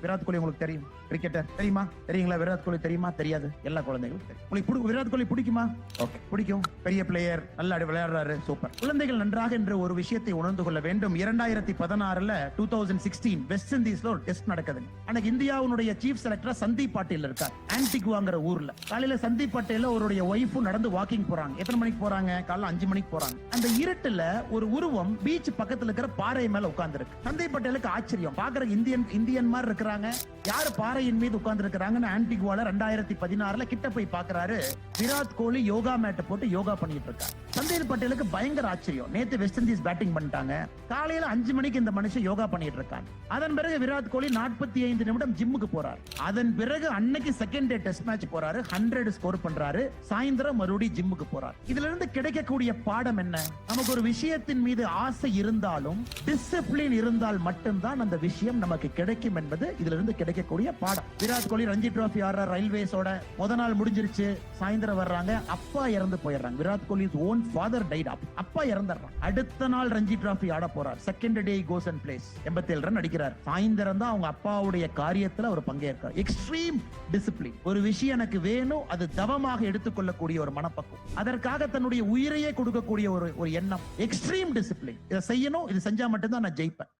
விராட் கோலி உங்களுக்கு தெரியும், கிரிக்கெட்டர் தெரியுமா? தெரியுங்களா? விராட் கோலி தெரியுமா? தெரியாது. எல்லா குழந்தைகளும் தெரியும். உங்களுக்கு விராட் கோலி பிடிக்குமா? ஓகே, பிடிக்கும். பெரிய பிளேயர், நல்லா விளையாடுறாரு, சூப்பர். குழந்தைகள் நன்றாக என்ற ஒரு விஷயத்தை உணர்ந்து கொள்ள வேண்டும். 2016 2016 வெஸ்ட் இண்டீஸ்ல ஒரு டெஸ்ட் நடக்குது. அன்னைக்கு இந்தியாவுடைய சீஃப் செலக்டர் சந்தீப் பாட்டீல் இருக்கார், ஆன்டிகுவாங்கிற ஊர்ல. காலையில சந்தீப் பாட்டீல் அவருடைய ஒய்ஃபும் நடந்து வாக்கிங் போறாங்க. எத்தனை மணிக்கு போறாங்க? காலைல 5 மணிக்கு போறாங்க. அந்த இருட்டுல ஒரு உருவம் பீச் பக்கத்துல இருக்கிற பாறை மேல உட்கார்ந்து இருக்கு. சந்தீப் பட்டேலுக்கு ஆச்சரியம், பாக்குற இந்தியன் மாதிரி இருக்கிறாங்க, யாரு பாறையின் மீது உட்கார்ந்து இருக்கிறாங்கன்னு ஆன்டிகுவால 2016 கிட்ட போய் பாக்குறாரு. விராட் கோலி யோகா மேட்டை போட்டு யோகா பண்ணிட்டு இருக்காரு. சந்தீப் பட்டேலுக்கு பயங்கர ஆச்சரியம். நேத்து வெஸ்ட் இண்டீஸ் பேட்டிங் பண்ணிட்டாங்க, காலையில 5 மணிக்கு இந்த மனுஷன் யோகா பண்ணிட்டு இருக்காங்க. அதன் பிறகு விராட் கோலி 45 நிமிடம் ஜிம்முக்கு போறாரு. அதன் பிறகு அன்னைக்கு செகண்ட் டே டெஸ்ட் மேட்ச் போறாரு, 100 ஸ்கோர் பண்றாரு. சாயந்தரம் மறுபடியும் ஜிம்முக்கு போறாரு. இதுல இருந்து கிடைக்கக்கூடிய பாடம் என்ன? நமக்கு ஒரு விஷயத்தின் மீது ஆசை இருந்தாலும் டிசிப்ளின் இருந்தால் மட்டும்தான் அந்த விஷயம் நமக்கு கிடைக்கும் என்பது இதுல இருந்து கிடைக்கக்கூடிய பாடம். விராட் கோலி ரஞ்சி டிராபி ஆடுற ரயில்வேஸோட முத நாள் முடிஞ்சிருச்சு, சாயந்தரம் வர்றாங்க, அப்பா இறந்து போயிடுறாங்க. Virat Kohli own father tight, அப்பா இறந்துடுறாங்க. அடுத்த நாள் ரஞ்சி டிராபி ஆட போறார். Second day goes and place, 87 run அடிக்கிறார். சாயந்தரம் தான் அவங்க அப்பாவுடைய காரியத்துல அவர் பங்கேற்கிறார். Extreme discipline. ஒரு விஷயம் எனக்கு வேணும், அது தவமாக எடுத்துக்கொள்ளக்கூடிய ஒரு மனப்பக்குவம், அதற்காக தன்னுடைய உயிரையே கொடுக்கக்கூடிய ஒரு எண்ணம். Extreme discipline. இதை செய்யணும், இது செஞ்சா மட்டும்தான் நான் ஜெயிப்பேன்.